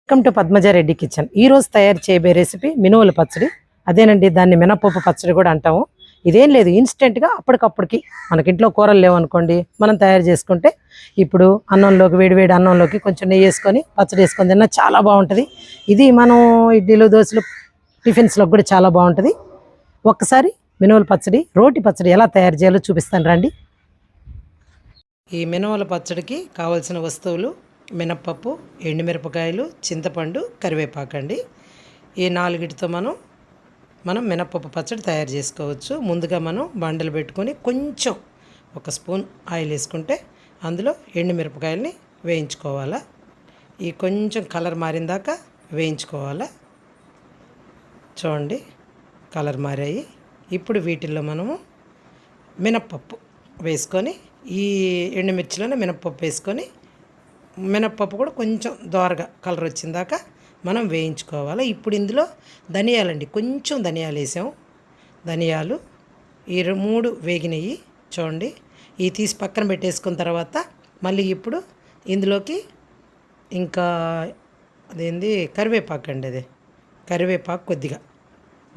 Welcome to Padmaja Reddy kitchen. ఈరోజు తయారు చేయబోయే రెసిపీ మినుముల పచ్చడి. అదేనండి, దాన్ని మినపప్పు పచ్చడి కూడా అంటాము. ఇదేం లేదు, ఇన్స్టెంట్గా అప్పటికప్పటికి మనకి ఇంట్లో కూరలు లేవనుకోండి, మనం తయారు చేసుకుంటే ఇప్పుడు అన్నంలోకి, వేడివేడి అన్నంలోకి కొంచెం నెయ్యి వేసుకొని పచ్చడి వేసుకొని తిన్నా చాలా బాగుంటుంది. ఇది మనం ఇడ్లీలు, దోశలు, టిఫిన్స్లోకి కూడా చాలా బాగుంటుంది. ఒక్కసారి మినుముల పచ్చడి, రోటి పచ్చడి ఎలా తయారు చేయాలో చూపిస్తాను రండి. ఈ మినుముల పచ్చడికి కావాల్సిన వస్తువులు: మినప్పప్పు, ఎండుమిరపకాయలు, చింతపండు, కరివేపాకండి. ఈ నాలుగిటితో మనం మినప్పప్పు పచ్చడి తయారు చేసుకోవచ్చు. ముందుగా మనం బండలు పెట్టుకొని కొంచెం ఒక స్పూన్ ఆయిల్ వేసుకుంటే అందులో ఎండుమిరపకాయలని వేయించుకోవాలా. ఈ కొంచెం కలర్ మారిన దాకా వేయించుకోవాలా. చూడండి, కలర్ మారాయి. ఇప్పుడు వీటిల్లో మనము మినప్పప్పు వేసుకొని, ఈ ఎండుమిర్చిలోనే మినప్పప్పు వేసుకొని, మినప్పప్పు కూడా కొంచెం దోరగా కలర్ వచ్చిందాక మనం వేయించుకోవాలి. ఇప్పుడు ఇందులో ధనియాలండి, కొంచెం ధనియాలు వేసాము. ధనియాలు ఈ 3 వేగినవి. చూడండి, ఈ తీసి పక్కన పెట్టేసుకున్న తర్వాత మళ్ళీ ఇప్పుడు ఇందులోకి ఇంకా అదేంది కరివేపాకు అండి. అదే కరివేపాకు కొద్దిగా,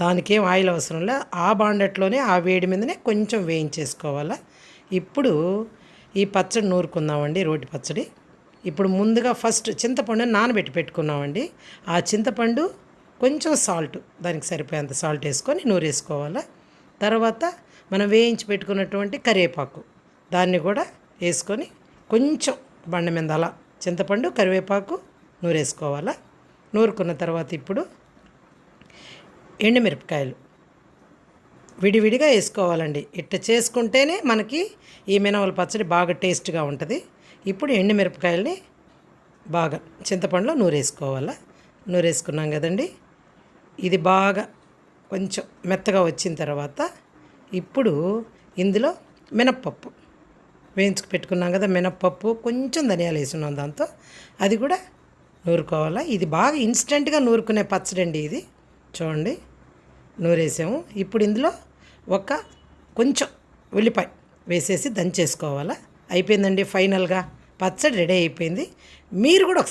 దానికేం ఆయిల్ అవసరం లే, ఆ బాండట్లోనే ఆ వేడి మీదనే కొంచెం వేయించేసుకోవాలి. ఇప్పుడు ఈ పచ్చడి నూరుకుందామండి, రోటి పచ్చడి. ఇప్పుడు ముందుగా ఫస్ట్ చింతపండు నానబెట్టి పెట్టుకున్నామండి. ఆ చింతపండు కొంచెం సాల్ట్, దానికి సరిపోయేంత సాల్ట్ వేసుకొని నూరేసుకోవాలి. తర్వాత మనం వేయించి పెట్టుకున్నటువంటి కరివేపాకు, దాన్ని కూడా వేసుకొని కొంచెం బండ మీద అలా చింతపండు, కరివేపాకు నూరేసుకోవాలి. నూరుకున్న తర్వాత ఇప్పుడు ఎండుమిరపకాయలు విడివిడిగా వేసుకోవాలండి. ఇట్ట చేసుకుంటేనే మనకి ఈ మినపల పచ్చడి బాగా టేస్ట్గా ఉంటుంది. ఇప్పుడు ఎండుమిరపకాయలని బాగా చింతపండులో నూరేసుకోవాలి. నూరేసుకున్నాం కదండి, ఇది బాగా కొంచెం మెత్తగా వచ్చిన తర్వాత ఇప్పుడు ఇందులో మినప్పప్పు వేయించుకు పెట్టుకున్నాం కదా, మినప్పప్పు కొంచెం ధనియాలు వేసుకున్నాం, దాంతో అది కూడా నూరుకోవాలి. ఇది బాగా ఇన్స్టెంట్గా నూరుకునే పచ్చడి అండి ఇది. చూడండి, నూరేసాము. ఇప్పుడు ఇందులో ఒక కొంచెం ఉల్లిపాయ వేసేసి దంచేసుకోవాలి. అయిపోయిందండి, ఫైనల్గా పచ్చడి రెడీ అయిపోయింది. మీరు కూడా ఒకసారి